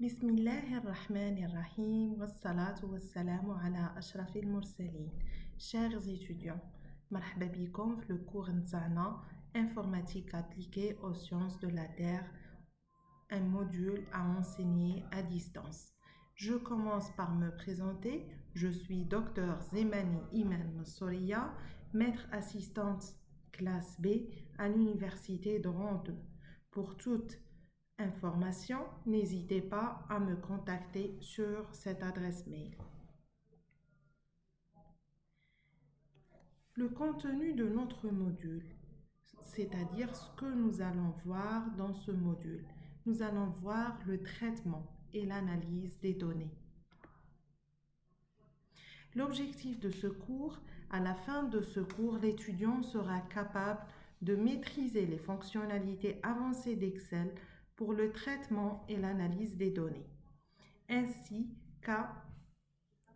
بسم الله الرحمن الرحيم والصلاة والسلام على أشرف المرسلين. Chers étudiants, مرحبا بكم في le cours نتاعنا informatique appliquée aux sciences de la Terre, un module à enseigner à distance. Je commence par me présenter. Je suis Dr Zemani Iman Moussouria, maître assistante classe B à l'université de Rouen 2. Pour toute information, n'hésitez pas à me contacter sur cette adresse mail. Le contenu de notre module, c'est-à-dire ce que nous allons voir dans ce module. Nous allons voir le traitement et l'analyse des données. L'objectif de ce cours, à la fin de ce cours, l'étudiant sera capable de maîtriser les fonctionnalités avancées d'Excel pour le traitement et l'analyse des données, ainsi qu'à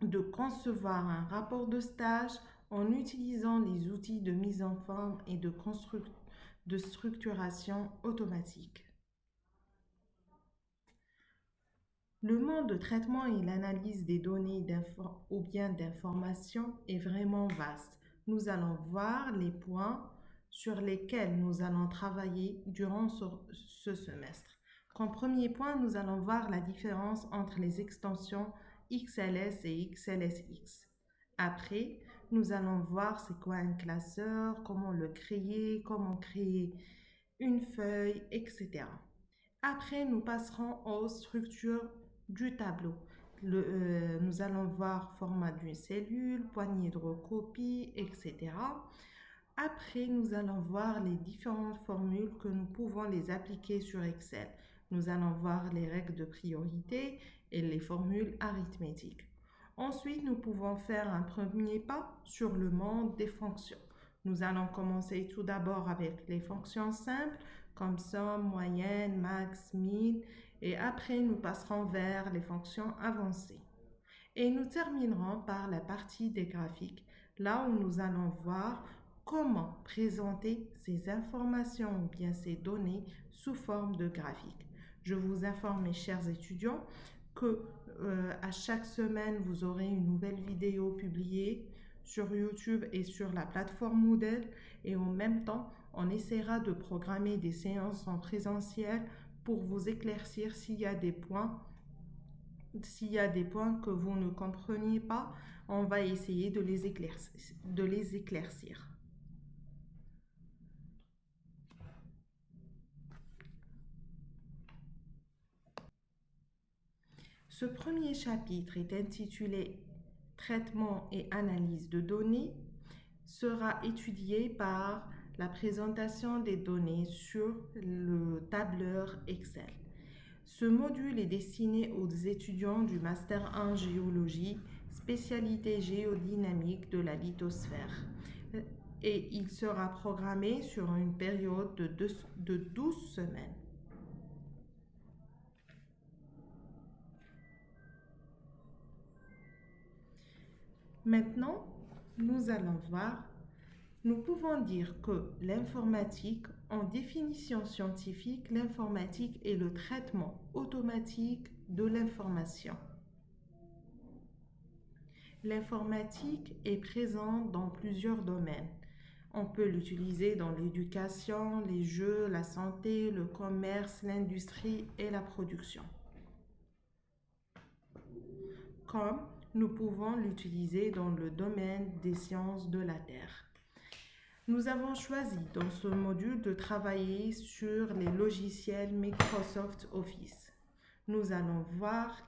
de concevoir un rapport de stage en utilisant les outils de mise en forme et de structuration automatique. Le monde de traitement et l'analyse des données ou bien d'informations est vraiment vaste. Nous allons voir les points sur lesquels nous allons travailler durant ce semestre. Comme premier point, nous allons voir la différence entre les extensions XLS et XLSX. Après, nous allons voir c'est quoi un classeur, comment le créer, comment créer une feuille, etc. Après, nous passerons aux structures du tableau. Nous allons voir format d'une cellule, poignée de recopie, etc. Après, nous allons voir les différentes formules que nous pouvons les appliquer sur Excel. Nous allons voir les règles de priorité et les formules arithmétiques. Ensuite, nous pouvons faire un premier pas sur le monde des fonctions. Nous allons commencer tout d'abord avec les fonctions simples comme somme, moyenne, max, min, et après nous passerons vers les fonctions avancées. Et nous terminerons par la partie des graphiques, là où nous allons voir comment présenter ces informations ou bien ces données sous forme de graphique. Je vous informe, mes chers étudiants, que à chaque semaine, vous aurez une nouvelle vidéo publiée sur YouTube et sur la plateforme Moodle, et en même temps, on essaiera de programmer des séances en présentiel pour vous éclaircir s'il y a des points que vous ne compreniez pas, on va essayer de les éclaircir. Ce premier chapitre est intitulé Traitement et analyse de données, sera étudié par la présentation des données sur le tableur Excel. Ce module est destiné aux étudiants du Master 1 Géologie, spécialité géodynamique de la lithosphère, et il sera programmé sur une période de 12 semaines. Maintenant, nous allons voir, nous pouvons dire que l'informatique, en définition scientifique, l'informatique est le traitement automatique de l'information. L'informatique est présente dans plusieurs domaines. On peut l'utiliser dans l'éducation, les jeux, la santé, le commerce, l'industrie et la production. Comme nous pouvons l'utiliser dans le domaine des sciences de la Terre. Nous avons choisi dans ce module de travailler sur les logiciels Microsoft Office. Nous allons voir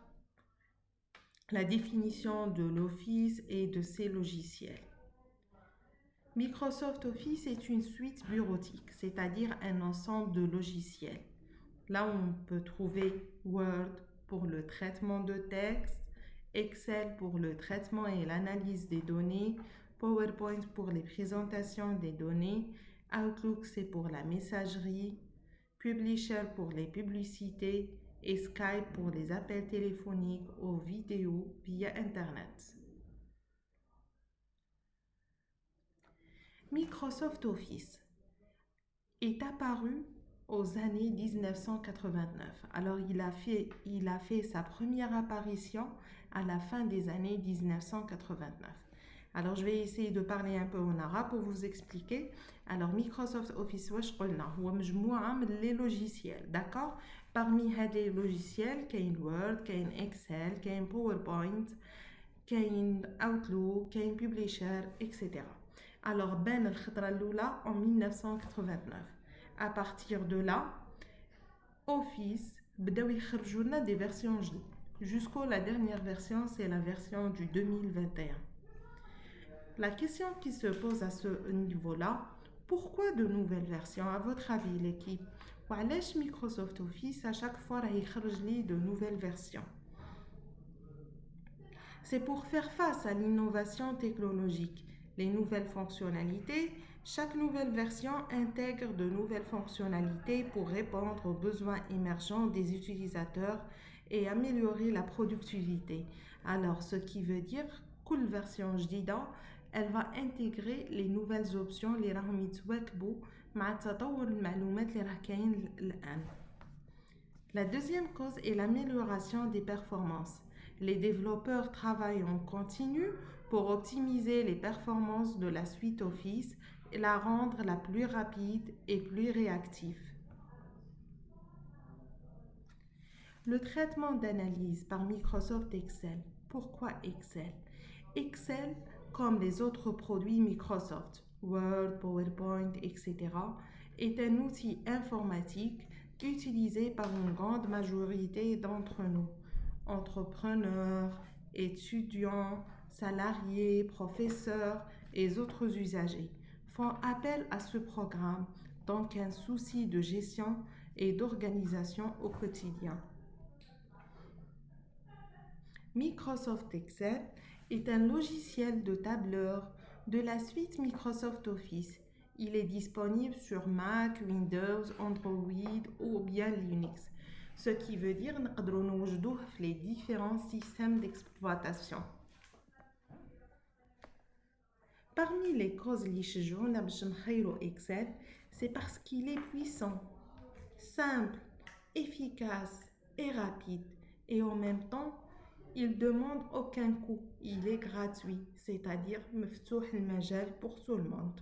la définition de l'Office et de ses logiciels. Microsoft Office est une suite bureautique, c'est-à-dire un ensemble de logiciels. Là, on peut trouver Word pour le traitement de texte, Excel pour le traitement et l'analyse des données, PowerPoint pour les présentations des données, Outlook c'est pour la messagerie, Publisher pour les publicités et Skype pour les appels téléphoniques ou vidéos via Internet. Microsoft Office est apparu aux années 1989. Alors, il a fait sa première apparition à la fin des années 1989. Alors, je vais essayer de parler un peu en arabe pour vous expliquer. Alors, Microsoft Office, واش قلنا هو مجموعة من les logiciels, d'accord? Parmi les logiciels, il y a Word, il y a Excel, il y a PowerPoint, il y a Outlook, il y a Publisher, etc. Alors, ben الخطرة الأولى en 1989. À partir de là, Office بداو يخرجوا لنا des versions جديدة. Jusqu'à la dernière version, c'est la version du 2021. La question qui se pose à ce niveau-là, pourquoi de nouvelles versions? À votre avis, l'équipe? وعلاش Microsoft Office à chaque fois راهي يخرج لي de nouvelles versions? C'est pour faire face à l'innovation technologique, les nouvelles fonctionnalités. Chaque nouvelle version intègre de nouvelles fonctionnalités pour répondre aux besoins émergents des utilisateurs et améliorer la productivité. Alors, ce qui veut dire que la version جديدة, elle va intégrer les nouvelles options اللي راهم يتواكبوا مع تطور المعلومات اللي راه كاين الآن. La deuxième cause est l'amélioration des performances. Les développeurs travaillent en continu pour optimiser les performances de la suite Office et la rendre la plus rapide et plus réactive. Le traitement d'analyse par Microsoft Excel. Pourquoi Excel? Excel, comme les autres produits Microsoft, Word, PowerPoint, etc., est un outil informatique utilisé par une grande majorité d'entre nous, entrepreneurs, étudiants, salariés, professeurs et autres usagers, font appel à ce programme dans un souci de gestion et d'organisation au quotidien. Microsoft Excel est un logiciel de tableur de la suite Microsoft Office. Il est disponible sur Mac, Windows, Android ou bien Linux. Ce qui veut dire نقدروا نوجدوه في les différents systèmes d'exploitation. Parmi les causes اللي يشجعونا باش نخيروا Excel, c'est parce qu'il est puissant, simple, efficace et rapide. Et en même temps, il demande aucun coût. Il est gratuit, c'est-à-dire مفتوح المجال pour tout le monde.